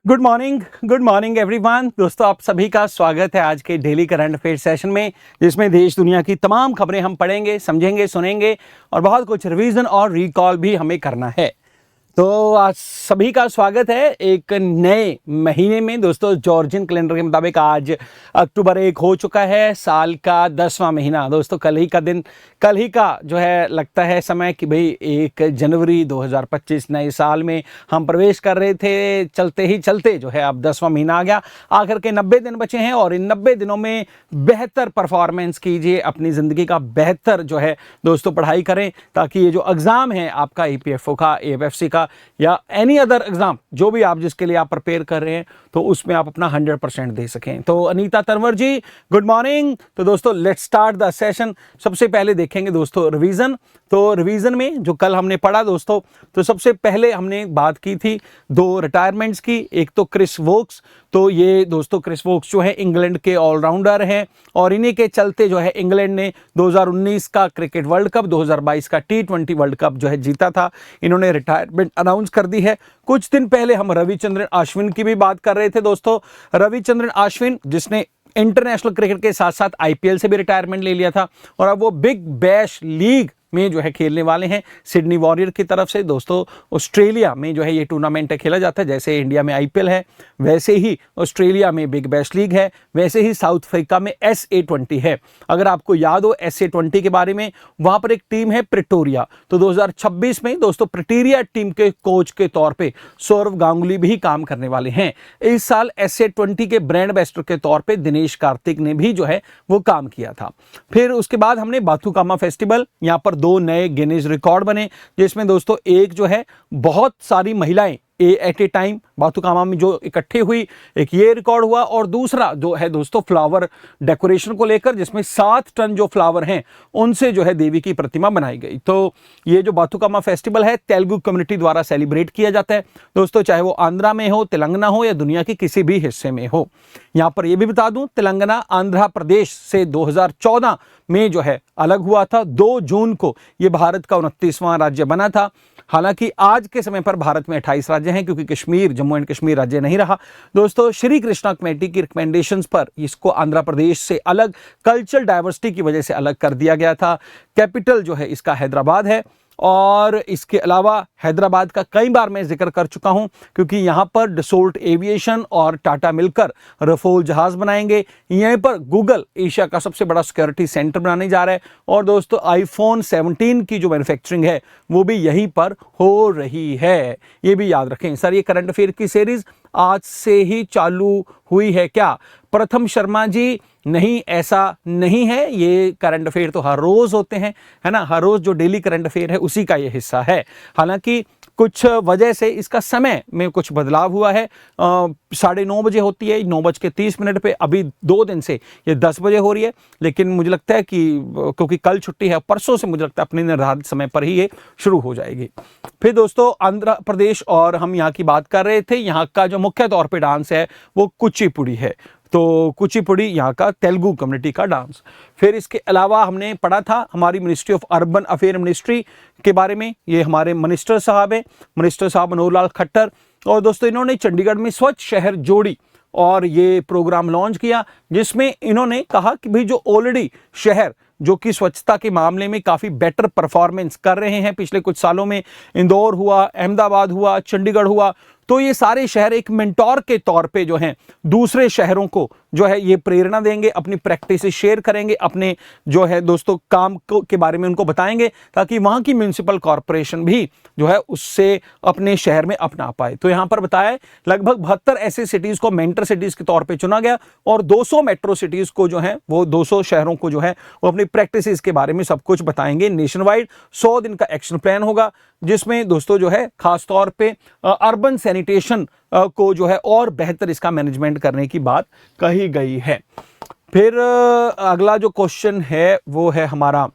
Good morning everyone. दोस्तों, आप सभी का स्वागत है आज के डेली करंट अफेयर सेशन में, जिसमें देश दुनिया की तमाम खबरें हम पढ़ेंगे, समझेंगे, सुनेंगे और बहुत कुछ रिवीजन और रिकॉल भी हमें करना है। तो आज सभी का स्वागत है एक नए महीने में। दोस्तों, जॉर्जियन कैलेंडर के मुताबिक आज अक्टूबर 1 हो चुका है, साल का 10वां महीना। दोस्तों, कल ही का जो है लगता है समय कि भाई 1 जनवरी 2025 नए साल में हम प्रवेश कर रहे थे। चलते ही चलते जो है अब 10वां महीना आ गया। आखिर के 90 दिन बचे हैं और इन 90 दिनों में बेहतर परफॉर्मेंस कीजिए, अपनी ज़िंदगी का बेहतर जो है दोस्तों पढ़ाई करें, ताकि ये जो एग्ज़ाम है आपका ईपीएफओ का, एएफएससी का या एनी अदर एग्जाम, जो भी आप जिसके लिए आप प्रिपेयर कर रहे हैं, तो उसमें आप अपना 100% दे सकें। तो अनीता तंवर जी, गुड मॉर्निंग। तो दोस्तों, लेट्स स्टार्ट द सेशन। सबसे पहले देखेंगे दोस्तों रिवीजन। तो रिवीजन में जो कल हमने पढ़ा दोस्तों, तो सबसे पहले हमने बात की थी 2 रिटायरमेंट्स की। एक तो क्रिस वोक्स, तो ये दोस्तों क्रिस वोक्स जो है इंग्लैंड के ऑलराउंडर हैं और इन्हीं के चलते जो है इंग्लैंड ने 2019 का क्रिकेट वर्ल्ड कप, 2022 का T20 वर्ल्ड कप जो है जीता था। इन्होंने रिटायरमेंट अनाउंस कर दी है। कुछ दिन पहले हम रविचंद्रन अश्विन की भी बात कर रहे थे दोस्तों। रविचंद्रन अश्विन, जिसने इंटरनेशनल क्रिकेट के साथ साथ आईपीएल से भी रिटायरमेंट ले लिया था और अब वो बिग बैश लीग में जो है खेलने वाले हैं सिडनी वॉरियर की तरफ से। दोस्तों, ऑस्ट्रेलिया में जो है ये टूर्नामेंट खेला जाता है। जैसे इंडिया में आईपीएल है, वैसे ही ऑस्ट्रेलिया में बिग बैश लीग है, वैसे ही साउथ अफ्रीका में SA20 है। अगर आपको याद हो SA20 के बारे में, वहां पर एक टीम है प्रिटोरिया। तो 2026 में दोस्तों प्रिटोरिया टीम के कोच के तौर पर सौरव गांगुली भी काम करने वाले हैं। इस साल SA20 के ब्रांड एम्बेसडर के तौर पर दिनेश कार्तिक ने भी जो है वो काम किया था। फिर उसके बाद हमने बाथुकामा फेस्टिवल, यहाँ पर 2 नए गिनीज रिकॉर्ड बने, जिसमें दोस्तों एक जो है बहुत सारी महिलाएं एट ए टाइम बाथुकामा में जो इकट्ठे हुई, एक ये रिकॉर्ड हुआ। और दूसरा जो है दोस्तों फ्लावर डेकोरेशन को लेकर, जिसमें 7 टन जो फ्लावर हैं उनसे जो है देवी की प्रतिमा बनाई गई। तो ये जो बाथुकामा फेस्टिवल है तेलुगु कम्युनिटी द्वारा सेलिब्रेट किया जाता है दोस्तों, चाहे वो आंध्रा में हो, तेलंगाना हो या दुनिया के किसी भी हिस्से में हो। यहां पर यह भी बता दूं, तेलंगाना आंध्र प्रदेश से 2014 में जो है अलग हुआ था। 2 जून को यह भारत का 29वां राज्य बना था। हालांकि आज के समय पर भारत में 28 राज्य हैं, क्योंकि कश्मीर, जम्मू एंड कश्मीर राज्य नहीं रहा। दोस्तों, श्री कृष्णा कमेटी की रिकमेंडेशंस पर इसको आंध्र प्रदेश से अलग, कल्चरल डाइवर्सिटी की वजह से अलग कर दिया गया था। कैपिटल जो है इसका हैदराबाद है और इसके अलावा हैदराबाद का कई बार मैं जिक्र कर चुका हूं, क्योंकि यहां पर डसोल्ट एविएशन और टाटा मिलकर रफोल जहाज बनाएंगे। यहीं पर गूगल एशिया का सबसे बड़ा सिक्योरिटी सेंटर बनाने जा रहा है और दोस्तों आईफोन 17 की जो मैन्युफैक्चरिंग है वो भी यहीं पर हो रही है। ये भी याद रखें सर। ये करंट अफेयर की सीरीज आज से ही चालू हुई है क्या? प्रथम शर्मा जी, नहीं, ऐसा नहीं है। ये करंट अफेयर तो हर रोज होते हैं, है ना। हर रोज जो डेली करंट अफेयर है उसी का ये हिस्सा है। हालांकि कुछ वजह से इसका समय में कुछ बदलाव हुआ है। 9:30 बजे होती है, 9:30 पे। अभी 2 दिन से ये 10 बजे हो रही है, लेकिन मुझे लगता है कि क्योंकि कल छुट्टी है, परसों से मुझे लगता है अपने निर्धारित समय पर ही ये शुरू हो जाएगी। फिर दोस्तों आंध्र प्रदेश, और हम यहाँ की बात कर रहे थे, यहाँ का जो मुख्य तौर पर डांस है वो कुचिपुड़ी है। तो कुचिपुड़ी यहाँ का तेलुगु कम्युनिटी का डांस। फिर इसके अलावा हमने पढ़ा था हमारी ministry of urban affair ministry के बारे में। ये हमारे मिनिस्टर साहब हैं, मिनिस्टर साहब मनोहर लाल खट्टर। और दोस्तों इन्होंने चंडीगढ़ में स्वच्छ शहर जोड़ी और ये प्रोग्राम लॉन्च किया, जिसमें इन्होंने कहा कि भाई जो ऑलरेडी शहर जो कि स्वच्छता के मामले में काफ़ी बेटर परफॉर्मेंस कर रहे हैं पिछले कुछ सालों में, इंदौर हुआ, अहमदाबाद हुआ, चंडीगढ़ हुआ, तो ये सारे शहर एक मेंटोर के तौर पे जो हैं दूसरे शहरों को जो है ये प्रेरणा देंगे, अपनी प्रैक्टिस शेयर करेंगे, अपने जो है दोस्तों काम के बारे में उनको बताएंगे, ताकि वहाँ की म्यूनिसिपल कॉरपोरेशन भी जो है उससे अपने शहर में अपना पाए। तो यहाँ पर बताया लगभग 72 ऐसे सिटीज़ को मेंटर सिटीज़ के तौर पे चुना गया और 200 मेट्रो सिटीज़ को जो है वो 200 शहरों को जो है वो अपनी प्रैक्टिस के बारे में सब कुछ बताएंगे। नेशन वाइड 100 दिन का एक्शन प्लान होगा, जिसमें दोस्तों जो है खास तौर पे अर्बन सैनिटेशन को जो है और बेहतर इसका मैनेजमेंट करने की बात कही गई है। फिर अगला जो क्वेश्चन है वो है हमारा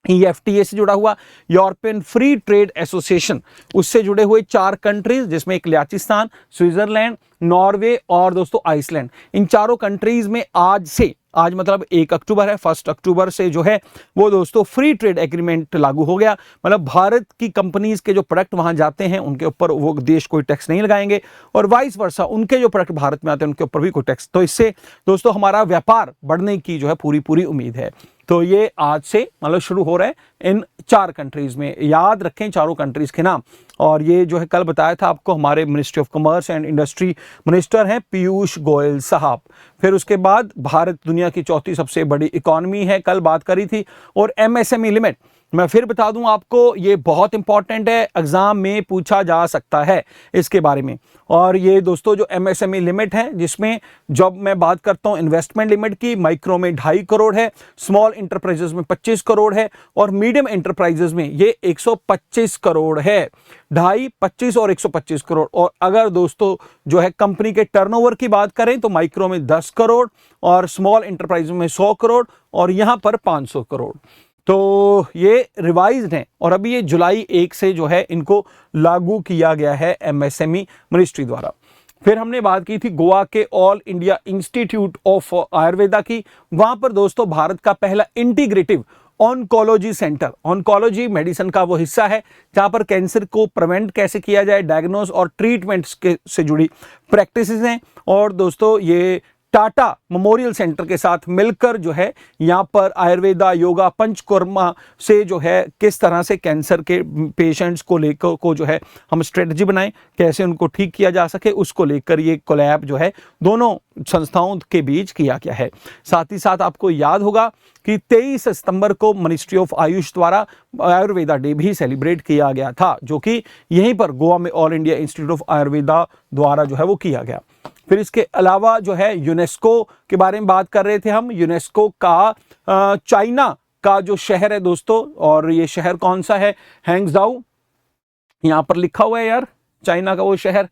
EFTA से जुड़ा हुआ, यूरोपियन फ्री ट्रेड एसोसिएशन, उससे जुड़े हुए 4 कंट्रीज, जिसमें एक लियाचिस्तान, स्विट्जरलैंड, नॉर्वे और दोस्तों आइसलैंड। इन चारों कंट्रीज में आज से आज मतलब 1 अक्टूबर है, 1 अक्टूबर से जो है वो दोस्तों फ्री ट्रेड एग्रीमेंट लागू हो गया। मतलब भारत की कंपनीज के जो प्रोडक्ट वहां जाते हैं उनके ऊपर वो देश कोई टैक्स नहीं लगाएंगे, और वाइस वर्सा उनके जो प्रोडक्ट भारत में आते हैं उनके ऊपर भी कोई टैक्स। तो इससे दोस्तों हमारा व्यापार बढ़ने की जो है पूरी उम्मीद है। तो ये आज से मतलब शुरू हो रहा है इन 4 कंट्रीज में। याद रखें चारों कंट्रीज के नाम। और ये जो है कल बताया था आपको, हमारे ministry of commerce and industry minister हैं पीयूष गोयल साहब। फिर उसके बाद भारत दुनिया की चौथी सबसे बड़ी इकॉनमी है, कल बात करी थी। और एमएसएमई लिमिट मैं फिर बता दूं आपको, ये बहुत इंपॉर्टेंट है, एग्जाम में पूछा जा सकता है इसके बारे में। और ये दोस्तों जो एमएसएमई लिमिट है, जिसमें जब मैं बात करता हूं इन्वेस्टमेंट लिमिट की, माइक्रो में 2.5 करोड़ है, स्मॉल इंटरप्राइजेस में 25 करोड़ है, और मीडियम इंटरप्राइजेस में ये 125 करोड़ है। 2.5, 25 और 125 करोड़। और अगर दोस्तों जो है कंपनी के टर्नओवर की बात करें तो माइक्रो में 10 करोड़ और स्मॉल इंटरप्राइज में 100 करोड़ और यहां पर 500 करोड़। तो ये रिवाइज्ड हैं और अभी ये जुलाई 1 से जो है इनको लागू किया गया है एमएसएमई मिनिस्ट्री द्वारा। फिर हमने बात की थी गोवा के all India institute of Ayurveda की। वहां पर दोस्तों भारत का पहला integrative oncology centre, oncology medicine का वो हिस्सा है जहां पर कैंसर को प्रिवेंट कैसे किया जाए, डायग्नोस और ट्रीटमेंट्स के से जुड़ी प्रैक्टिसेस हैं। और दोस्तों ये टाटा मेमोरियल सेंटर के साथ मिलकर जो है यहाँ पर आयुर्वेदा, योगा, पंचकर्मा से जो है किस तरह से कैंसर के पेशेंट्स को लेकर को जो है हम स्ट्रेटजी बनाएं, कैसे उनको ठीक किया जा सके, उसको लेकर ये कोलैब जो है दोनों संस्थाओं के बीच किया गया है। साथ ही साथ आपको याद होगा कि 23 सितंबर को मिनिस्ट्री ऑफ आयुष द्वारा आयुर्वेदा डे भी सेलिब्रेट किया गया था, जो कि यहीं पर गोवा में all India institute of Ayurveda द्वारा जो है वो किया गया। फिर इसके अलावा जो है यूनेस्को के बारे में बात कर रहे थे हम। यूनेस्को का चाइना का जो शहर है दोस्तों, और ये शहर कौन सा है, हैंगजाऊ, यहां पर लिखा हुआ है यार, चाइना का वो शहर,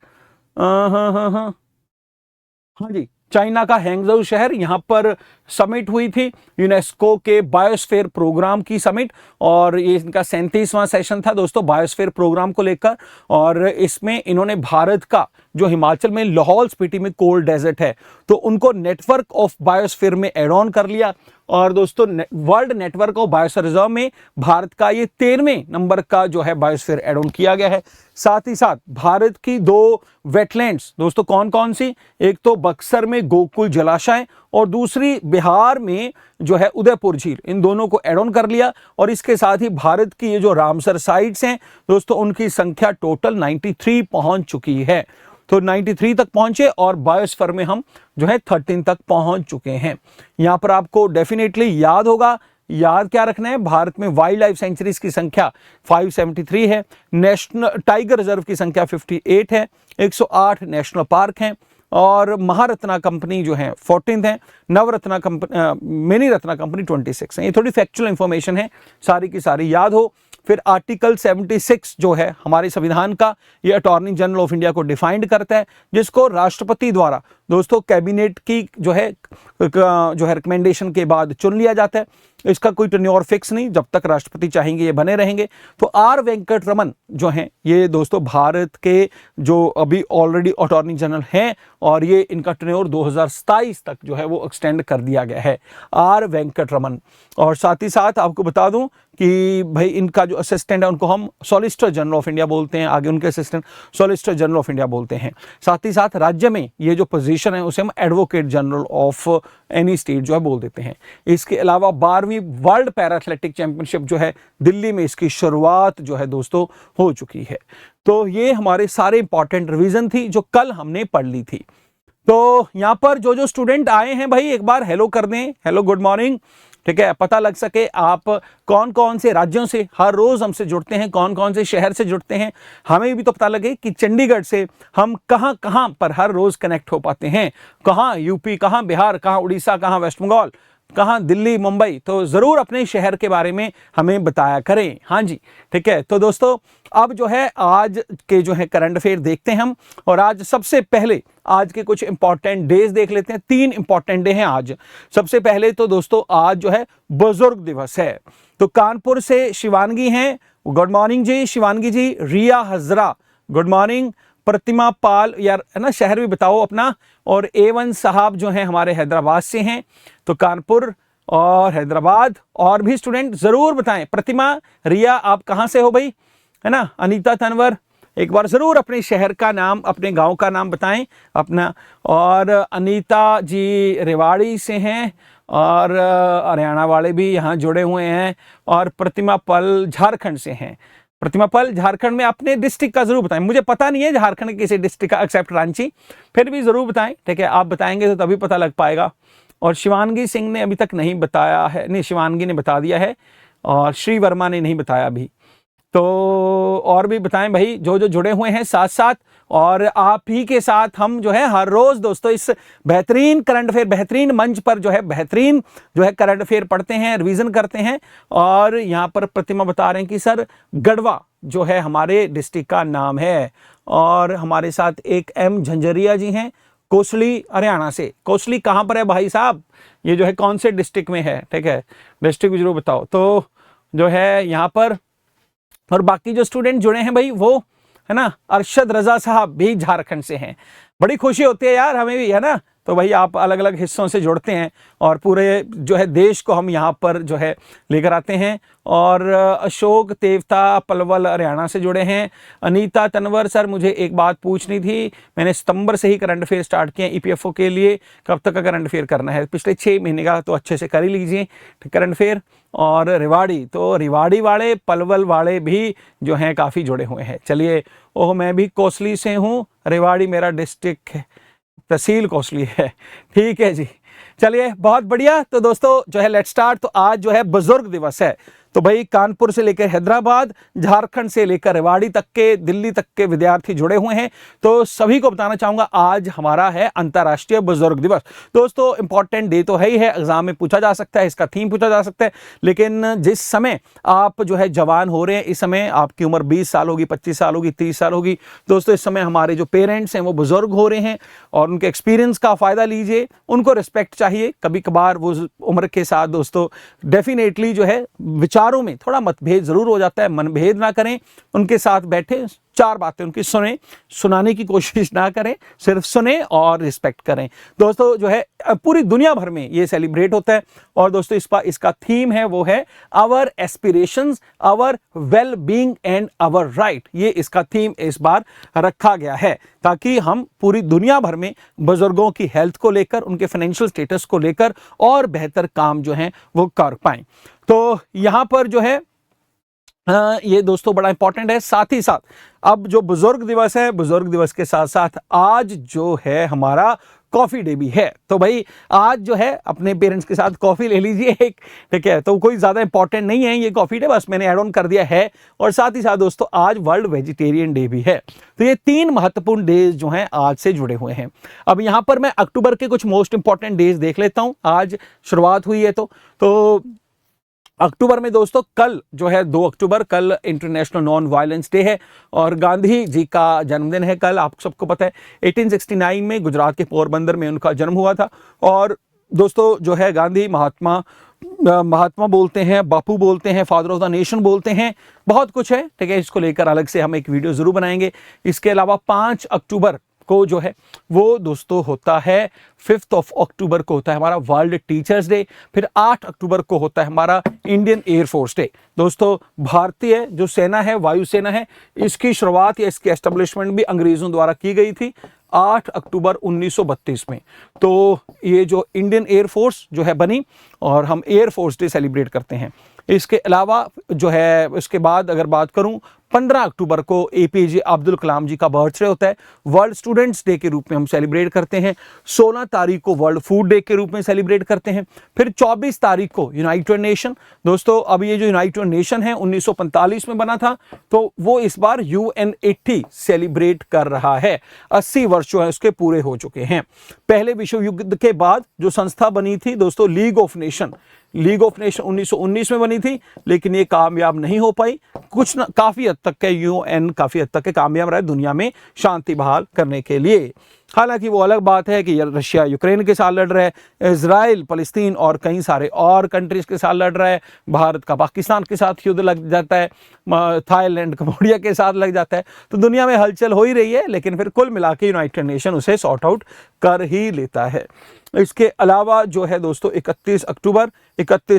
हाँ जी, चाइना का हैंगजाऊ शहर। यहां पर समिट हुई थी यूनेस्को के बायोस्फीयर प्रोग्राम की समिट, और ये इनका 37वां सेशन था दोस्तों बायोस्फीयर प्रोग्राम को लेकर। और इसमें इन्होंने भारत का जो हिमाचल में लाहौल स्पीति में कोल्ड डेजर्ट है तो उनको नेटवर्क ऑफ बायोस्फीयर में एड ऑन कर लिया। और दोस्तों world network of biosphere reserve में भारत का ये 13वें नंबर का जो है बायोस्फीयर एड ऑन किया गया है। साथ ही साथ भारत की 2 वेटलैंड्स दोस्तों कौन कौन सी, एक तो बक्सर में गोकुल जलाशय और दूसरी बिहार में जो है उदयपुर झील, इन दोनों को एड ऑन कर लिया। और इसके साथ ही भारत की ये जो रामसर साइट्स हैं दोस्तों उनकी संख्या टोटल 93 पहुंच चुकी है। तो 93 तक पहुंचे और बायोस्फीयर में हम जो है 13 तक पहुंच चुके हैं। यहां पर आपको डेफिनेटली याद होगा, याद क्या रखना है, भारत में वाइल्ड लाइफ सेंचुरीज की संख्या 573 है, नेशनल टाइगर रिजर्व की संख्या 58 है, 108 नेशनल पार्क हैं, और महारत्ना कंपनी जो है 14 है, Navratna company mini Ratna company 26 है। ये थोड़ी फैक्चुअल इंफॉर्मेशन है, सारी की सारी याद हो। फिर आर्टिकल 76 जो है हमारे संविधान का, ये अटॉर्नी जनरल ऑफ इंडिया को डिफाइंड करता है, जिसको राष्ट्रपति द्वारा दोस्तों कैबिनेट की जो है रिकमेंडेशन के बाद चुन लिया जाता है। इसका कोई टेन्योर फिक्स नहीं, जब तक राष्ट्रपति चाहेंगे ये बने रहेंगे। तो आर वेंकट रमन जो हैं ये दोस्तों भारत के जो अभी ऑलरेडी अटॉर्नी जनरल हैं, और ये इनका टेन्योर 2027 तक जो है वो एक्सटेंड कर दिया गया है, आर वेंकट रमन। और साथ ही साथ आपको बता दूं कि भाई इनका जो असिस्टेंट है उनको हम सॉलिसिटर जनरल ऑफ इंडिया बोलते हैं, आगे उनके assistant solicitor general of India बोलते हैं। साथ ही साथ राज्य में ये जो पोजीशन है उसे हम advocate general of any state जो है बोल देते हैं। इसके अलावा 12वीं वर्ल्ड पैरा एथलेटिक चैंपियनशिप जो है दिल्ली में इसकी शुरुआत जो है दोस्तों हो चुकी है। तो ये हमारे सारे इंपॉर्टेंट रिवीजन थी जो कल हमने पढ़ ली थी। तो यहाँ पर जो स्टूडेंट आए हैं भाई एक बार हेलो कर दें, हेलो गुड मॉर्निंग, ठीक है, पता लग सके आप कौन कौन से राज्यों से हर रोज हमसे जुड़ते हैं, कौन कौन से शहर से जुड़ते हैं, हमें भी तो पता लगे कि चंडीगढ़ से हम कहां कहां पर हर रोज कनेक्ट हो पाते हैं, कहां यूपी, कहां बिहार, कहां उड़ीसा, कहां वेस्ट बंगाल, कहां दिल्ली, मुंबई। तो जरूर अपने शहर के बारे में हमें बताया करें। हाँ जी, ठीक है। तो दोस्तों अब जो है आज के जो है करंट अफेयर देखते हैं हम, और आज सबसे पहले आज के कुछ इंपॉर्टेंट डेज देख लेते हैं। 3 इंपॉर्टेंट डे हैं आज। सबसे पहले तो दोस्तों आज जो है बुजुर्ग दिवस है। तो कानपुर से शिवानगी हैं, गुड मॉर्निंग जी शिवानगी जी। रिया हजरा गुड मॉर्निंग। प्रतिमा पाल यार, है ना, शहर भी बताओ अपना। और A1 साहब जो हैं हमारे हैदराबाद से हैं, तो कानपुर और हैदराबाद। और भी स्टूडेंट ज़रूर बताएं। प्रतिमा, रिया, आप कहाँ से हो भाई, है ना। अनीता तनवर, एक बार ज़रूर अपने शहर का नाम, अपने गांव का नाम बताएं अपना। और अनीता जी रेवाड़ी से हैं, और हरियाणा वाले भी यहाँ जुड़े हुए हैं। और प्रतिमा पल झारखंड से हैं। प्रतिमा पल झारखंड में अपने डिस्ट्रिक्ट का जरूर बताएं। मुझे पता नहीं है झारखंड के किसी डिस्ट्रिक्ट का, एक्सेप्ट रांची, फिर भी जरूर बताएं, ठीक है। आप बताएंगे तो तभी पता लग पाएगा। और शिवानगी सिंह ने अभी तक नहीं बताया है, नहीं शिवानगी ने बता दिया है, और श्री वर्मा ने नहीं बताया अभी। तो और भी बताएं भाई, जो जो जुड़े हुए हैं साथ साथ। और आप ही के साथ हम जो है हर रोज दोस्तों इस बेहतरीन करंट अफेयर, बेहतरीन मंच पर जो है बेहतरीन जो है करंट अफेयर पढ़ते हैं, रिवीजन करते हैं। और यहाँ पर प्रतिमा बता रहे हैं कि सर गढ़वा जो है हमारे डिस्ट्रिक्ट का नाम है। और हमारे साथ एक M झंझरिया जी हैं, कोसली हरियाणा से। कोसली कहाँ पर है भाई साहब, ये जो है कौन से डिस्ट्रिक्ट में है, ठीक है, डिस्ट्रिक्ट भी जरूर बताओ। तो जो है यहाँ पर, और बाकी जो स्टूडेंट जुड़े हैं भाई वो, है ना, अरशद रजा साहब भी झारखंड से हैं। बड़ी खुशी होती है यार हमें भी, है ना। तो भाई आप अलग अलग हिस्सों से जुड़ते हैं, और पूरे जो है देश को हम यहाँ पर जो है लेकर आते हैं। और अशोक तेवता पलवल हरियाणा से जुड़े हैं। अनीता तनवर, सर मुझे एक बात पूछनी थी, मैंने सितंबर से ही करंट अफेयर स्टार्ट किए EPFO के लिए, कब तक का करंट अफेयर करना है, पिछले 6 महीने का, तो अच्छे से कर ही लीजिए करंट अफेयर। और रेवाड़ी, तो रेवाड़ी वाले, पलवल वाले भी जो हैं काफ़ी जुड़े हुए हैं। चलिए, ओह मैं भी कोसली से हूँ, रेवाड़ी मेरा डिस्ट्रिक्ट है, तहसील कोसली है, ठीक है जी। चलिए बहुत बढ़िया। तो दोस्तों जो है लेट्स स्टार्ट। तो आज जो है बुजुर्ग दिवस है, तो भाई कानपुर से लेकर हैदराबाद, झारखंड से लेकर रेवाड़ी तक के, दिल्ली तक के विद्यार्थी जुड़े हुए हैं। तो सभी को बताना चाहूंगा आज हमारा है अंतर्राष्ट्रीय बुजुर्ग दिवस। दोस्तों इंपॉर्टेंट डे तो है ही है, एग्जाम में पूछा जा सकता है, इसका थीम पूछा जा सकता है। लेकिन जिस समय आप जो है जवान हो रहे हैं, इस समय आपकी उम्र 20 साल होगी, 25 साल होगी, 30 साल होगी, दोस्तों इस समय हमारे जो पेरेंट्स हैं वो बुजुर्ग हो रहे हैं, और उनके एक्सपीरियंस का फायदा लीजिए, उनको रिस्पेक्ट चाहिए। कभी कभार वो उम्र के साथ दोस्तों डेफिनेटली जो है विचारों में थोड़ा मतभेद जरूर हो जाता है, मनभेद ना करें, उनके साथ बैठे 4 बातें उनकी सुने, सुनाने की कोशिश ना करें, सिर्फ सुने और रिस्पेक्ट करें। दोस्तों जो है पूरी दुनिया भर में ये सेलिब्रेट होता है। और दोस्तों इसका थीम है वो है our aspirations, our well being and our right. ये इसका थीम इस बार रखा गया है, ताकि हम पूरी दुनिया भर में बुजुर्गों की हेल्थ को लेकर, उनके फाइनेंशियल स्टेटस को लेकर और बेहतर काम जो है वो कर पाएं। तो यहां पर जो है ये दोस्तों बड़ा इंपॉर्टेंट है। साथ ही साथ अब जो बुजुर्ग दिवस है, बुजुर्ग दिवस के साथ साथ आज जो है हमारा कॉफी डे भी है। तो भाई आज जो है अपने पेरेंट्स के साथ कॉफी ले लीजिए एक, ठीक है। तो कोई ज्यादा इंपॉर्टेंट नहीं है ये कॉफी डे, बस मैंने ऐड ऑन कर दिया है। और साथ ही साथ दोस्तों आज वर्ल्ड वेजिटेरियन डे भी है। तो ये 3 महत्वपूर्ण डेज जो हैं आज से जुड़े हुए हैं। अब यहां पर मैं अक्टूबर के कुछ मोस्ट इंपॉर्टेंट डेज देख लेता हूं। आज शुरुआत हुई है तो अक्टूबर में दोस्तों कल जो है 2 अक्टूबर, कल इंटरनेशनल नॉन वायलेंस डे है, और गांधी जी का जन्मदिन है कल। आप सबको पता है 1869 में गुजरात के पोरबंदर में उनका जन्म हुआ था। और दोस्तों जो है गांधी महात्मा बोलते हैं, बापू बोलते हैं, फादर ऑफ द नेशन बोलते हैं, बहुत कुछ है, ठीक है। इसको लेकर अलग से हम एक वीडियो जरूर बनाएंगे। इसके अलावा 5 अक्टूबर को जो है वो दोस्तों होता है, 5 अक्टूबर को होता है हमारा वर्ल्ड टीचर्स डे। फिर 8 अक्टूबर को होता है हमारा इंडियन एयरफोर्स डे। दोस्तों भारतीय जो सेना है, वायुसेना है, इसकी शुरुआत या इसकी एस्टेब्लिशमेंट भी अंग्रेजों द्वारा की गई थी 8 अक्टूबर 1932 में। तो ये जो इंडियन एयरफोर्स जो है बनी, और हम एयरफोर्स डे सेलिब्रेट करते हैं। इसके अलावा जो है इसके बाद अगर बात करूं, 15 अक्टूबर को APJ अब्दुल कलाम जी का बर्थडे होता है, वर्ल्ड स्टूडेंट्स डे के रूप में हम सेलिब्रेट करते हैं। 16 तारीख को वर्ल्ड फूड डे के रूप में सेलिब्रेट करते हैं। फिर 24 तारीख को यूनाइटेड नेशन। दोस्तों अब ये जो यूनाइटेड नेशन है 1945 में बना था, तो वो इस बार UN80 सेलिब्रेट कर रहा है। 80 वर्ष जो है उसके पूरे हो चुके हैं। पहले विश्व युद्ध के बाद जो संस्था बनी थी दोस्तों लीग ऑफ नेशन 1919 में बनी थी, लेकिन ये कामयाब नहीं हो पाई। काफी हद तक के UN काफी हद तक के कामयाब रहे दुनिया में शांति बहाल करने के लिए। हालांकि वो अलग बात है कि रशिया यूक्रेन के साथ लड़ रहा है, इजराइल फलस्तीन और कई सारे और कंट्रीज के साथ लड़ रहा है, भारत का पाकिस्तान के साथ युद्ध लग जाता है, थाईलैंड कंबोडिया के साथ लग जाता है, तो दुनिया में हलचल हो ही रही है, लेकिन फिर कुल मिला के यूनाइटेड नेशन उसे सॉर्ट आउट कर ही लेता है। इसके अलावा जो है दोस्तों 31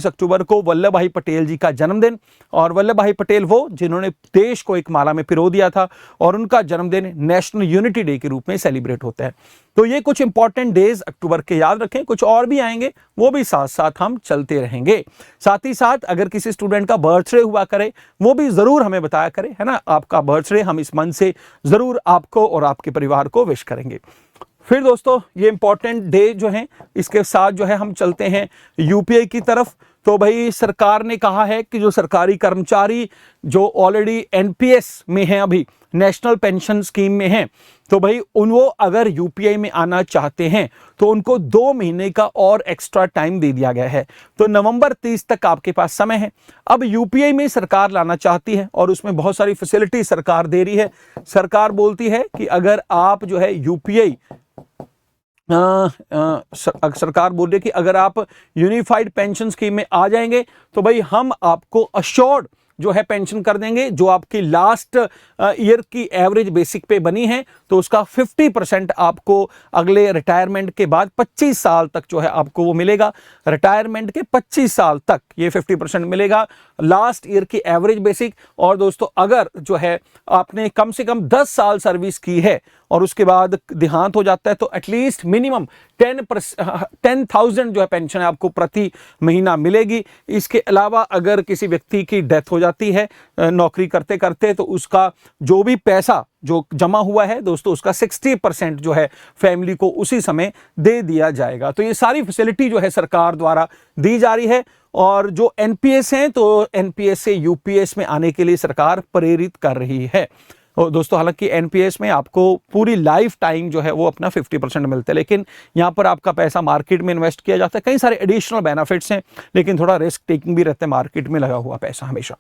अक्टूबर को वल्लभ भाई पटेल जी का जन्मदिन, और वल्लभ भाई पटेल वो जिन्होंने देश को एक माला में पिरो दिया था, और उनका जन्मदिन नेशनल यूनिटी डे के रूप में सेलिब्रेट होता है। तो ये कुछ इंपॉर्टेंट डेज अक्टूबर के याद रखें, कुछ और भी आएंगे, वो भी साथ साथ हम चलते रहेंगे। साथ ही साथ अगर किसी स्टूडेंट का बर्थडे हुआ करे वो भी जरूर हमें बताया करें, है ना, आपका बर्थडे हम इस मन से जरूर आपको और आपके परिवार को विश करेंगे। फिर दोस्तों ये इंपॉर्टेंट डे जो है, इसके साथ जो है हम चलते हैं यूपीआई की तरफ। तो भाई सरकार ने कहा है कि जो सरकारी कर्मचारी जो ऑलरेडी एनपीएस में हैं, अभी नेशनल पेंशन स्कीम में हैं, तो भाई वो अगर यूपीआई में आना चाहते हैं तो उनको 2 महीने का और एक्स्ट्रा टाइम दे दिया गया है। तो नवंबर 30 तक आपके पास समय है। अब यूपीआई में सरकार लाना चाहती है और उसमें बहुत सारी फैसिलिटी सरकार दे रही है। सरकार बोलती है कि अगर आप जो है यूपीआई सरकार बोल रही है कि अगर आप यूनिफाइड पेंशन स्कीम में आ जाएंगे तो भाई हम आपको अश्योर्ड जो है पेंशन कर देंगे, जो आपकी लास्ट ईयर की एवरेज बेसिक पे बनी है, तो उसका 50% आपको अगले रिटायरमेंट के बाद 25 साल तक जो है आपको वो मिलेगा। रिटायरमेंट के 25 साल तक ये 50% मिलेगा लास्ट ईयर की एवरेज बेसिक। और दोस्तों अगर जो है आपने कम से कम 10 साल सर्विस की है और उसके बाद देहांत हो जाता है तो एटलीस्ट मिनिमम 10,000 जो है पेंशन आपको प्रति महीना मिलेगी। इसके अलावा अगर किसी व्यक्ति की डेथ हो जाती है नौकरी करते करते, तो उसका जो भी पैसा जो जमा हुआ है दोस्तों, उसका 60% जो है फैमिली को उसी समय दे दिया जाएगा। तो ये सारी फैसिलिटी जो है सरकार द्वारा दी जा रही है। और जो एनपीएस हैं तो एनपीएस से यूपीएस में आने के लिए सरकार प्रेरित कर रही है। और दोस्तों हालांकि एनपीएस में आपको पूरी लाइफ टाइम जो है वो अपना 50% मिलता है, लेकिन यहाँ पर आपका पैसा मार्केट में इन्वेस्ट किया जाता है। कई सारे एडिशनल बेनिफिट्स हैं, लेकिन थोड़ा रिस्क टेकिंग भी रहता है मार्केट में लगा हुआ पैसा हमेशा।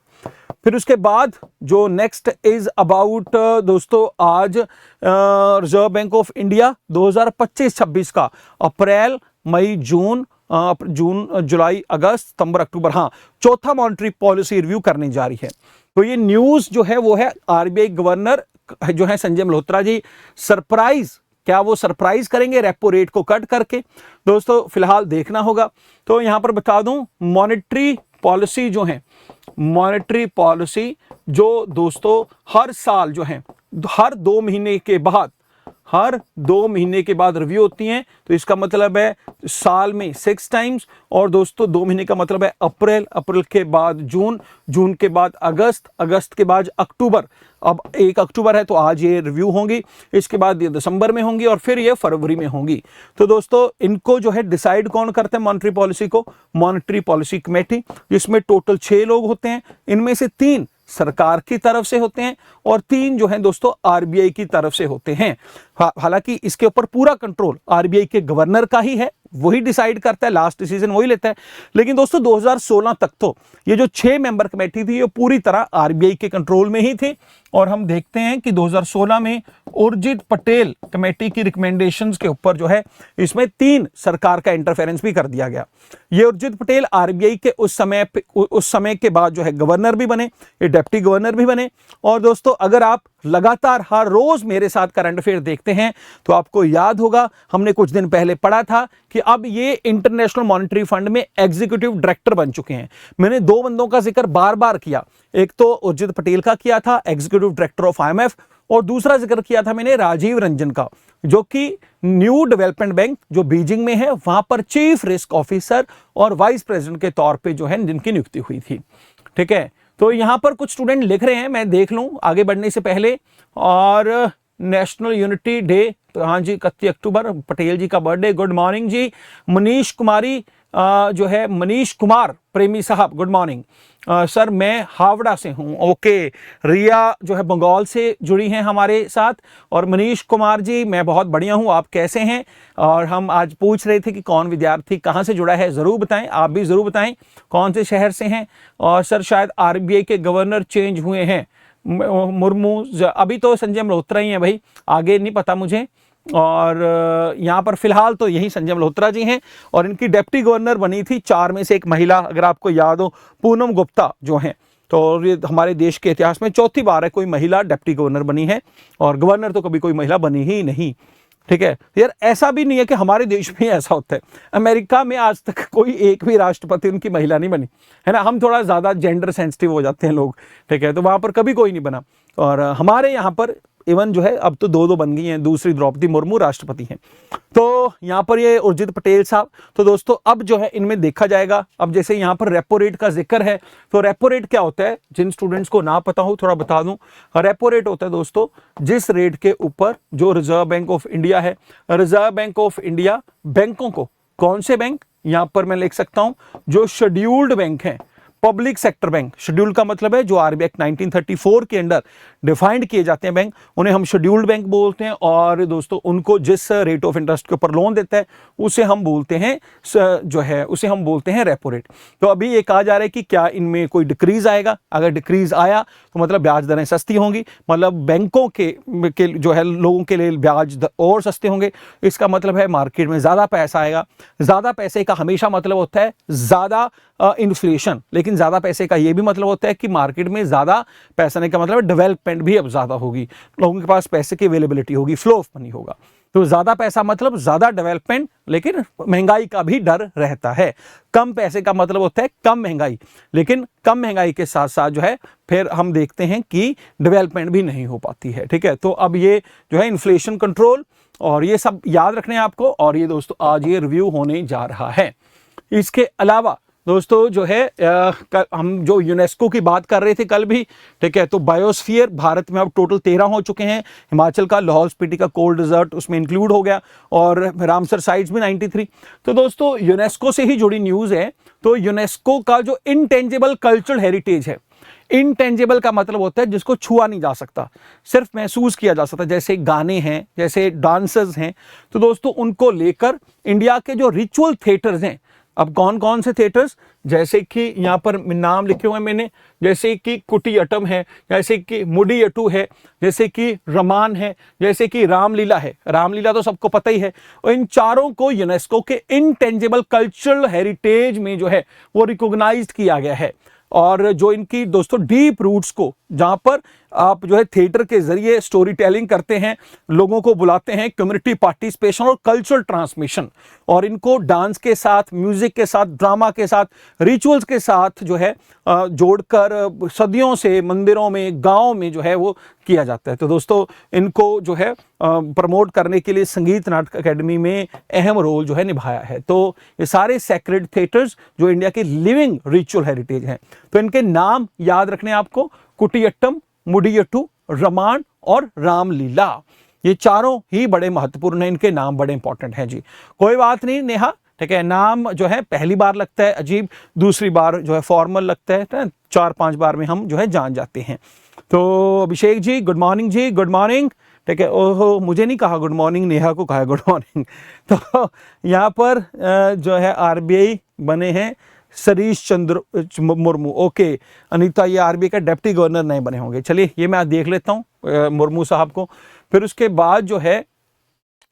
फिर उसके बाद जो नेक्स्ट इज अबाउट दोस्तों, आज रिजर्व बैंक ऑफ इंडिया 2025-26 का अप्रैल मई जून जुलाई अगस्त सितंबर अक्टूबर, हाँ, चौथा मॉनेटरी पॉलिसी रिव्यू करने जा रही है। तो ये न्यूज जो है वो है आरबीआई गवर्नर जो है संजय मल्होत्रा जी सरप्राइज, क्या वो सरप्राइज करेंगे रेपो रेट को कट करके? दोस्तों फिलहाल देखना होगा। तो यहां पर बता दूं मॉनेटरी पॉलिसी जो है, मॉनेटरी पॉलिसी जो दोस्तों हर साल जो है हर 2 महीने के बाद रिव्यू होती हैं। तो इसका मतलब है साल में 6 टाइम्स, और दोस्तों 2 महीने का मतलब है अप्रैल के बाद जून के बाद अगस्त के बाद अक्टूबर। अब 1 अक्टूबर है तो आज ये रिव्यू होंगी, इसके बाद ये दिसंबर में होंगी और फिर ये फरवरी में होंगी। तो दोस्तों इनको जो है डिसाइड कौन करते हैं मॉनेटरी पॉलिसी को? मॉनेटरी पॉलिसी कमेटी, जिसमें टोटल 6 लोग होते हैं। इनमें से 3 सरकार की तरफ से होते हैं और 3 जो हैं दोस्तों आरबीआई की तरफ से होते हैं। हालांकि इसके ऊपर पूरा कंट्रोल आरबीआई के गवर्नर का ही है, वही डिसाइड करता है, लास्ट डिसीजन वही लेता है। लेकिन दोस्तों 2016 तक तो ये जो 6 मेंबर कमेटी थी ये पूरी तरह आरबीआई के कंट्रोल में ही थी। और हम देखते हैं कि 2016 में उर्जित पटेल कमेटी की रिकमेंडेशंस के ऊपर जो है इसमें 3 सरकार का इंटरफेरेंस भी कर दिया गया। ये उर्जित पटेल आरबीआई के उस समय के बाद जो है गवर्नर भी बने, ये डिप्टी गवर्नर भी बने। और दोस्तों अगर आप लगातार हर रोज मेरे साथ करंट अफेयर देखते हैं तो आपको याद होगा हमने कुछ दिन पहले पढ़ा था कि अब ये इंटरनेशनल मॉनेटरी फंड में एग्जीक्यूटिव डायरेक्टर बन चुके हैं। मैंने 2 बंदों का जिक्र बार बार किया, एक तो उर्जित पटेल का किया था एग्जीक्यूटिव डायरेक्टर ऑफ आईएमएफ, और दूसरा जिक्र किया था मैंने राजीव रंजन का, जो कि न्यू डेवलपमेंट बैंक जो बीजिंग में है वहां पर चीफ रिस्क ऑफिसर और वाइस प्रेसिडेंट के तौर पे जो है जिनकी नियुक्ति हुई थी। ठीक है, तो यहां पर कुछ स्टूडेंट लिख रहे हैं, मैं देख लूं आगे बढ़ने से पहले। और नेशनल यूनिटी डे, तो हाँ जी 31 अक्टूबर पटेल जी का बर्थडे, गुड मॉर्निंग जी। मनीष कुमारी जो है मनीष कुमार प्रेमी साहब, गुड मॉर्निंग सर, मैं हावड़ा से हूं। ओके, रिया जो है बंगाल से जुड़ी हैं हमारे साथ। और मनीष कुमार जी मैं बहुत बढ़िया हूं, आप कैसे हैं? और हम आज पूछ रहे थे कि कौन विद्यार्थी कहां से जुड़ा है, जरूर बताएं, आप भी जरूर बताएं कौन से शहर से हैं। और सर शायद आरबीआई के गवर्नर चेंज हुए हैं, मुर्मू, अभी तो संजय मल्होत्रा ही है भाई, आगे नहीं पता मुझे। और यहाँ पर फिलहाल तो यही संजय मल्होत्रा जी हैं, और इनकी डिप्टी गवर्नर बनी थी 4 में से एक महिला, अगर आपको याद हो, पूनम गुप्ता जो हैं। तो ये हमारे देश के इतिहास में चौथी बार है कोई महिला डिप्टी गवर्नर बनी है, और गवर्नर तो कभी कोई महिला बनी ही नहीं। ठीक है यार, ऐसा भी नहीं है कि हमारे देश में ऐसा होता है, अमेरिका में आज तक कोई एक भी राष्ट्रपति उनकी महिला नहीं बनी है ना। हम थोड़ा ज़्यादा जेंडर सेंसिटिव हो जाते हैं लोग, ठीक है, तो वहाँ पर कभी कोई नहीं बना। और हमारे यहाँ पर इवन जो है अब तो 2 बन गई हैं, दूसरी द्रौपदी मुर्मू राष्ट्रपति हैं। तो यहाँ पर ये उर्जित पटेल साहब, तो दोस्तों अब जो है इनमें देखा जाएगा। अब जैसे यहाँ पर रेपो रेट का जिक्र है, तो रेपो रेट क्या होता है, जिन स्टूडेंट्स को ना पता हो थोड़ा बता दूं। रेपो रेट होता है दोस्तों जिस रेट के ऊपर जो रिजर्व बैंक ऑफ इंडिया है, रिजर्व बैंक ऑफ इंडिया बैंकों को, कौन से बैंक, यहाँ पर मैं लिख सकता हूं जो शेड्यूल्ड बैंक हैं, पब्लिक सेक्टर बैंक, शेड्यूल्ड का मतलब है जो आरबीआई एक्ट 1934 के अंडर डिफाइंड किए जाते हैं बैंक, उन्हें हम शेड्यूल्ड बैंक बोलते हैं। और दोस्तों उनको जिस रेट ऑफ इंटरेस्ट के ऊपर लोन देता है उसे हम बोलते हैं जो है उसे हम बोलते हैं रेपो रेट। तो अभी ये कहा जा रहा है कि क्या इनमें कोई डिक्रीज आएगा, अगर डिक्रीज आया तो मतलब ब्याज दरें सस्ती होंगी, मतलब बैंकों के जो है लोगों के लिए ब्याज और सस्ते होंगे। इसका मतलब है मार्केट में ज़्यादा पैसा आएगा। ज़्यादा पैसे का हमेशा मतलब होता है ज़्यादा इन्फ्लेशन, लेकिन ज़्यादा पैसे का ये भी मतलब होता है कि मार्केट में ज़्यादा पैसा आने का मतलब डेवलपमेंट भी अब ज़्यादा होगी, लोगों के पास पैसे की अवेलेबिलिटी होगी, फ्लो ऑफ मनी होगा। तो ज़्यादा पैसा मतलब ज़्यादा डेवलपमेंट, लेकिन महंगाई का भी डर रहता है। कम पैसे का मतलब होता है कम महंगाई, लेकिन कम महंगाई के साथ साथ जो है फिर हम देखते हैं कि डेवलपमेंट भी नहीं हो पाती है। ठीक है, तो अब ये जो है इन्फ्लेशन कंट्रोल और ये सब याद रखने हैं आपको, और ये दोस्तों आज ये रिव्यू होने जा रहा है। इसके अलावा दोस्तों जो है हम जो यूनेस्को की बात कर रहे थे कल भी, ठीक है, तो बायोस्फीयर भारत में अब टोटल 13 हो चुके हैं। हिमाचल का लाहौल स्पीति का कोल्ड डिजर्ट उसमें इंक्लूड हो गया, और रामसर साइट्स में 93। तो दोस्तों यूनेस्को से ही जुड़ी न्यूज़ है। तो यूनेस्को का जो इनटेंजिबल कल्चरल हेरिटेज है, इनटेंजिबल का मतलब होता है जिसको छुआ नहीं जा सकता, सिर्फ महसूस किया जा सकता, जैसे गाने हैं, जैसे डांसर्स हैं। तो दोस्तों उनको लेकर इंडिया के जो रिचुअल थिएटर्स हैं, अब कौन कौन से थिएटर्स, जैसे कि यहाँ पर नाम लिखे हुए हैं मैंने, जैसे कि कुटियाट्टम है, जैसे कि मुडियाट्टू है, जैसे कि रमान है, जैसे कि रामलीला है। रामलीला तो सबको पता ही है। और इन चारों को यूनेस्को के इनटेंजिबल कल्चरल हेरिटेज में जो है वो रिकॉग्नाइज्ड किया गया है। और जो इनकी दोस्तों डीप रूट्स को, जहाँ पर आप जो है थिएटर के जरिए स्टोरी टेलिंग करते हैं, लोगों को बुलाते हैं, कम्युनिटी पार्टिसिपेशन और कल्चरल ट्रांसमिशन, और इनको डांस के साथ, म्यूजिक के साथ, ड्रामा के साथ, रिचुअल्स के साथ जो है जोड़कर सदियों से मंदिरों में, गाँव में जो है वो किया जाता है। तो दोस्तों इनको जो है प्रमोट करने के लिए संगीत नाटक अकेडमी में अहम रोल जो है निभाया है। तो ये सारे सैक्रेड थिएटर्स जो इंडिया के लिविंग रिचुअल हेरिटेज हैं, तो इनके नाम याद रखने आपको, कुटियाट्टम, मुडियाट्टू, रमान और रामलीला। ये चारों ही बड़े महत्वपूर्ण हैं, इनके नाम बड़े इंपॉर्टेंट हैं जी। कोई बात नहीं नेहा, ठीक है, नाम जो है पहली बार लगता है अजीब, दूसरी बार जो है फॉर्मल लगता है, 4-5 बार में हम जो है जान जाते हैं। तो अभिषेक जी गुड मॉर्निंग जी, गुड मॉर्निंग। ठीक है, ओहो मुझे नहीं कहा गुड मॉर्निंग, नेहा को कहा गुड मॉर्निंग। तो यहाँ पर जो है आरबीआई बने हैं सतीश चंद्र मुर्मू। ओके अनीता, ये आरबीआई का डिप्टी गवर्नर नहीं बने होंगे। चलिए ये मैं देख लेता हूँ मुर्मू साहब को। फिर उसके बाद जो है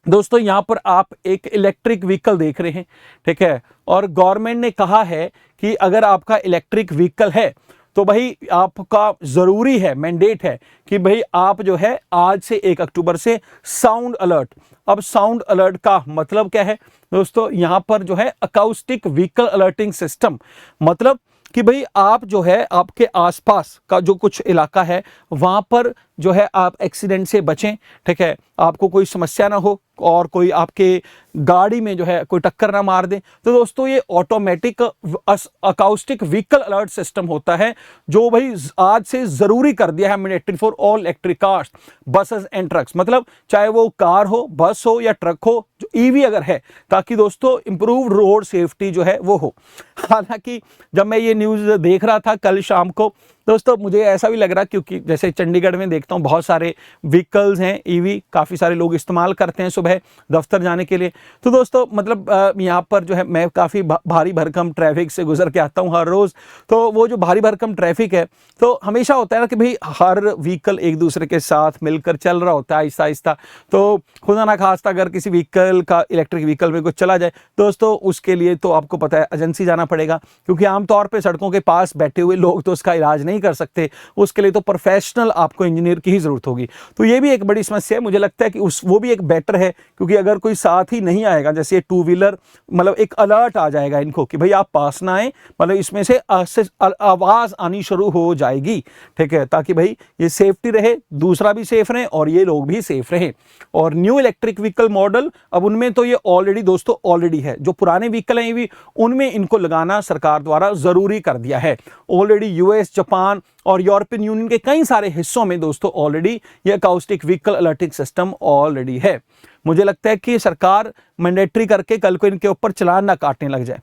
दोस्तों यहाँ पर आप एक इलेक्ट्रिक व्हीकल देख रहे हैं, ठीक है, और गवर्नमेंट ने कहा है कि अगर आपका इलेक्ट्रिक व्हीकल है तो भाई आपका जरूरी है, मैंडेट है कि भाई आप जो है आज से 1 अक्टूबर से साउंड अलर्ट। अब साउंड अलर्ट का मतलब क्या है दोस्तों, यहाँ पर जो है अकाउस्टिक व्हीकल अलर्टिंग सिस्टम, मतलब कि भाई आप जो है आपके आसपास का जो कुछ इलाका है वहां पर जो है आप एक्सीडेंट से बचें, ठीक है, आपको कोई समस्या ना हो और कोई आपके गाड़ी में जो है कोई टक्कर ना मार दे। तो दोस्तों ये automatic acoustic vehicle alert system होता है जो भाई आज से जरूरी कर दिया है mandatory for all electric cars, buses and trucks, मतलब चाहे वो कार हो, बस हो या ट्रक हो, जो ईवी अगर है, ताकि दोस्तों इंप्रूव रोड सेफ्टी जो है वो हो। हालांकि जब मैं ये न्यूज़ देख रहा था कल शाम को, दोस्तों मुझे ऐसा भी लग रहा, क्योंकि जैसे चंडीगढ़ में देखता हूँ बहुत सारे व्हीकल्स हैं ईवी, काफ़ी सारे लोग इस्तेमाल करते हैं सुबह दफ्तर जाने के लिए। तो दोस्तों मतलब यहाँ पर जो है मैं काफ़ी भारी भरकम ट्रैफिक से गुजर के आता हूँ हर रोज़। तो वो जो भारी भरकम ट्रैफिक है, तो हमेशा होता है ना कि भाई हर व्हीकल एक दूसरे के साथ मिलकर चल रहा होता है आहिस्ता आहिस्ता। तो खुदा ना खास्ता अगर किसी व्हीकल का, इलेक्ट्रिक व्हीकल में कुछ चला जाए दोस्तों, उसके लिए तो आपको पता है एजेंसी जाना पड़ेगा, क्योंकि आमतौर पर सड़कों के पास बैठे हुए लोग तो उसका इलाज नहीं कर सकते। उसके लिए तो प्रोफेशनल आपको इंजीनियर की ही ज़रूरत होगी। तो ये भी एक बड़ी समस्या है। मुझे लगता है कि वो भी एक बेटर है, क्योंकि अगर कोई साथ ही नहीं आएगा, जैसे टू व्हीलर, मतलब एक अलर्ट आ जाएगा इनको कि भाई आप पास ना आए, मतलब इसमें से आवाज़ आनी शुरू हो जाएगी, ठीक है, ताकि भाई ये सेफ्टी रहे, दूसरा भी सेफ रहे और ये लोग भी सेफ रहे। और न्यू इलेक्ट्रिक व्हीकल मॉडल, अब उनमें तो ये ऑलरेडी दोस्तों ऑलरेडी है। जो पुराने व्हीकल हैं भी, उनमें इनको लगाना सरकार द्वारा ज़रूरी कर दिया है ऑलरेडी। यूएस, जापान और यूरोपियन यूनियन के कई सारे हिस्सों में दोस्तों ऑलरेडी ये acoustic vehicle alerting system already है। मुझे लगता है कि सरकार मैंडेटरी करके कल को इनके ऊपर चालान ना काटने लग जाए।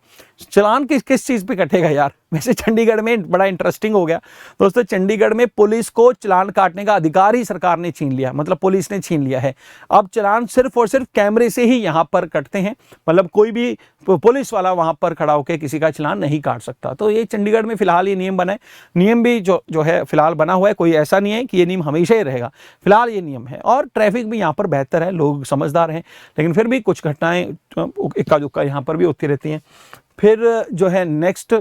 चालान किस किस चीज़ पे कटेगा यार? वैसे चंडीगढ़ में बड़ा इंटरेस्टिंग हो गया दोस्तों, चंडीगढ़ में पुलिस को चालान काटने का अधिकार ही सरकार ने छीन लिया, मतलब पुलिस ने छीन लिया है। अब चालान सिर्फ और सिर्फ कैमरे से ही यहाँ पर कटते हैं, मतलब कोई भी पुलिस वाला वहाँ पर खड़ा होकर किसी का चालान नहीं काट सकता। तो ये चंडीगढ़ में फिलहाल ये नियम बना है। नियम भी जो है फिलहाल बना हुआ है, कोई ऐसा नहीं है कि ये नियम हमेशा ही रहेगा, फिलहाल ये नियम है। और ट्रैफिक भी यहाँ पर बेहतर है, लोग समझदार हैं, लेकिन फिर भी कुछ घटनाएं इक्का दुक्का यहाँ पर भी होती रहती हैं। फिर जो है नेक्स्ट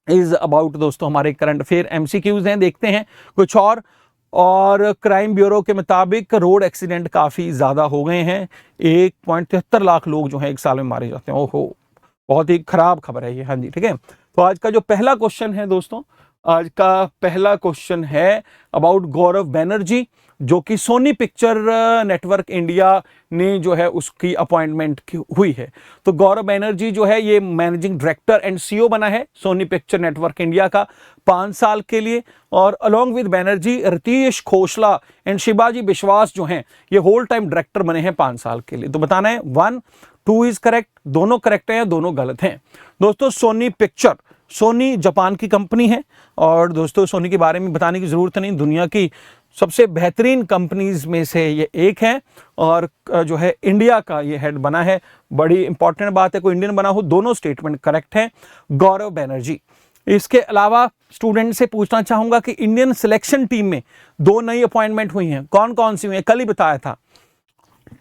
इज अबाउट दोस्तों हमारे करंट अफेयर MCQs हैं, देखते हैं कुछ और क्राइम ब्यूरो के मुताबिक रोड एक्सीडेंट काफ़ी ज़्यादा हो गए हैं। 1.73 लाख लोग जो हैं एक साल में मारे जाते हैं। ओहो, बहुत ही ख़राब खबर है ये। हाँ जी, ठीक है। तो आज का जो पहला क्वेश्चन है दोस्तों, आज का पहला क्वेश्चन है अबाउट गौरव बनर्जी, जो कि सोनी पिक्चर नेटवर्क इंडिया ने जो है उसकी अपॉइंटमेंट हुई है। तो गौरव बनर्जी जो है ये मैनेजिंग डायरेक्टर एंड CEO बना है सोनी पिक्चर नेटवर्क इंडिया का 5 साल के लिए। और along with Banerjee Ritesh Khosla and Shivaji Vishwas जो हैं ये होल टाइम डायरेक्टर बने हैं 5 साल के लिए। तो बताना है 1, 2 इज करेक्ट, दोनों करेक्ट हैं या दोनों गलत हैं। दोस्तों सोनी पिक्चर, सोनी जापान की कंपनी है, और दोस्तों सोनी के बारे में बताने की ज़रूरत नहीं, दुनिया की सबसे बेहतरीन कंपनीज में से ये एक है। और जो है इंडिया का ये हेड बना है, बड़ी इंपॉर्टेंट बात है, कोई इंडियन बना हो। दोनों स्टेटमेंट करेक्ट हैं, गौरव बनर्जी। इसके अलावा स्टूडेंट से पूछना चाहूँगा कि इंडियन सिलेक्शन टीम में 2 नई अपॉइंटमेंट हुई हैं, कौन कौन सी हुई हैं? कल ही बताया था,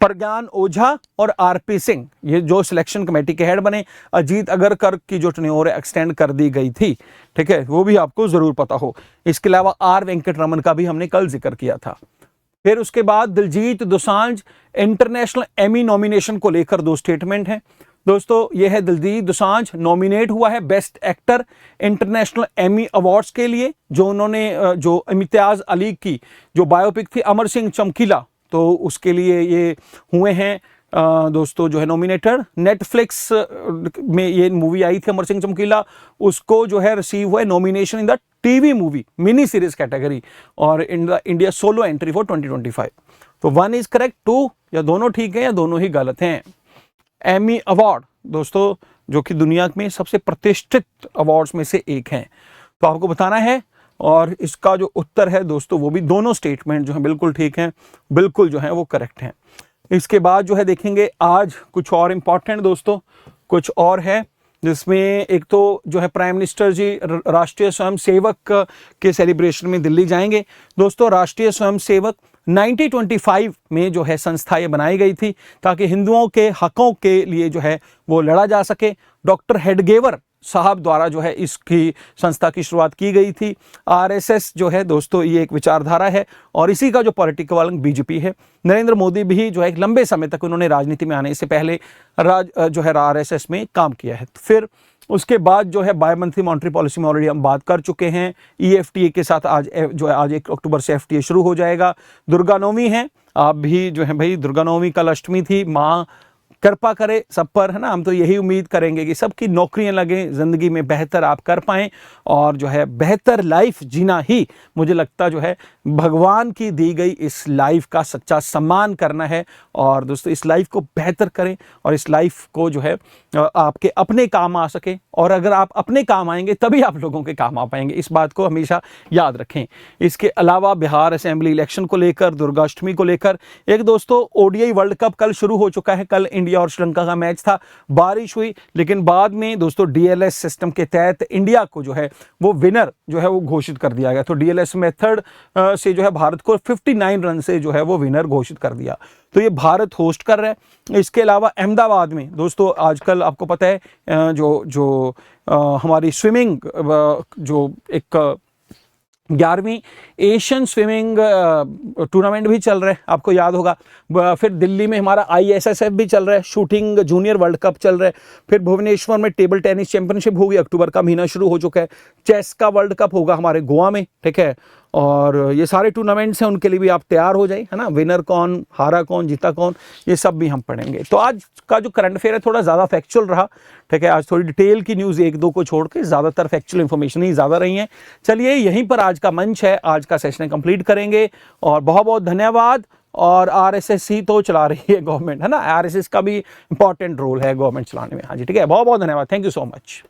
प्रज्ञान ओझा और RP सिंह, ये जो सिलेक्शन कमेटी के हेड बने। अजीत अगरकर की जो टेन्योर एक्सटेंड कर दी गई थी, ठीक है, वो भी आपको जरूर पता हो। इसके अलावा R वेंकटरमन का भी हमने कल जिक्र किया था। फिर उसके बाद Diljit Dosanjh international Amy nomination को लेकर 2 स्टेटमेंट हैं दोस्तों। यह है दिलजीत दोसांझ नॉमिनेट हुआ है best actor international Emmy awards के लिए, जो उन्होंने जो इम्तियाज अली की जो बायोपिक थी अमर सिंह चमकीला, तो उसके लिए ये हुए हैं दोस्तों जो है नॉमिनेटेड। नेटफ्लिक्स में ये मूवी आई थी अमर सिंह चमकीला, उसको जो है रिसीव हुआ है nomination in the TV movie mini series category और in the India solo entry for 2025। तो 1 इज करेक्ट, 2 या दोनों ठीक है या दोनों ही गलत हैं। एमी अवार्ड दोस्तों जो कि दुनिया में सबसे प्रतिष्ठित अवार्ड्स में से एक हैं, तो आपको बताना है। और इसका जो उत्तर है दोस्तों वो भी दोनों स्टेटमेंट जो है बिल्कुल ठीक हैं, बिल्कुल जो है वो करेक्ट हैं। इसके बाद जो है देखेंगे आज कुछ और इम्पॉर्टेंट दोस्तों, कुछ और है जिसमें एक तो जो है प्राइम मिनिस्टर जी राष्ट्रीय स्वयंसेवक के सेलिब्रेशन में दिल्ली जाएंगे दोस्तों। राष्ट्रीय स्वयंसेवक 1925 में जो है संस्था ये बनाई गई थी ताकि हिंदुओं के हकों के लिए जो है वो लड़ा जा सके। डॉक्टर हेडगेवर साहब द्वारा जो है इसकी संस्था की शुरुआत की गई थी। RSS जो है दोस्तों ये एक विचारधारा है और इसी का जो पॉलिटिकल BJP है। नरेंद्र मोदी भी जो है एक लंबे समय तक उन्होंने राजनीति में आने से पहले जो है RSS में काम किया है। फिर उसके बाद जो है बाय मंथली मॉनेटरी पॉलिसी में ऑलरेडी हम बात कर चुके हैं। EFTA के साथ आज जो है आज 1 अक्टूबर से FTA शुरू हो जाएगा। दुर्गा नवमी है, आप भी जो है भाई दुर्गा नवमी कल अष्टमी थी, माँ कृपा करे सब पर, है ना। हम तो यही उम्मीद करेंगे कि सबकी नौकरियां लगें, ज़िंदगी में बेहतर आप कर पाएँ और जो है बेहतर लाइफ जीना ही मुझे लगता जो है भगवान की दी गई इस लाइफ का सच्चा सम्मान करना है। और दोस्तों इस लाइफ को बेहतर करें और इस लाइफ को जो है आपके अपने काम आ सके, और अगर आप अपने काम आएंगे तभी आप लोगों के काम आ पाएंगे, इस बात को हमेशा याद रखें। इसके अलावा बिहार असेंबली इलेक्शन को लेकर, दुर्गाष्टमी को लेकर एक दोस्तों ओडीआई वर्ल्ड कप कल शुरू हो चुका है। कल इंडिया और श्रीलंका का मैच था, बारिश हुई, लेकिन बाद में दोस्तों डीएलएस सिस्टम के तहत इंडिया को जो है वो विनर जो है वो घोषित कर दिया गया। तो डीएलएस मेथड से जो है भारत को 59 रन से जो है वो विनर घोषित कर दिया। तो ये भारत होस्ट कर रहा है। इसके अलावा अहमदाबाद में दोस्तों आजकल आपको पता है हमारी स्विमिंग जो एक 11वीं एशियन स्विमिंग टूर्नामेंट भी चल रहा है, आपको याद होगा। फिर दिल्ली में हमारा ISSF भी चल रहा है, शूटिंग जूनियर वर्ल्ड कप चल रहा है। फिर भुवनेश्वर में टेबल टेनिस चैंपियनशिप होगी, अक्टूबर का महीना शुरू हो चुका है। चेस का वर्ल्ड कप होगा हमारे गोवा में, ठीक है। और ये सारे टूर्नामेंट्स हैं, उनके लिए भी आप तैयार हो जाए, है ना। विनर कौन, हारा कौन, जीता कौन, ये सब भी हम पढ़ेंगे। तो आज का जो करंट अफेयर है थोड़ा ज़्यादा फैक्चुअल रहा, ठीक है। आज थोड़ी डिटेल की न्यूज़ एक दो को छोड़ के ज़्यादातर फैक्चुअल इन्फॉर्मेशन ही ज़्यादा रही है। चलिए यहीं पर आज का मंच है, आज का सेशन कंप्लीट करेंगे और बहुत बहुत धन्यवाद। और RSS ही तो चला रही है गवर्नमेंट, है ना। RSS का भी इंपॉर्टेंट रोल है गवर्नमेंट चलाने में। हाँ जी, ठीक है, बहुत बहुत धन्यवाद, थैंक यू सो मच।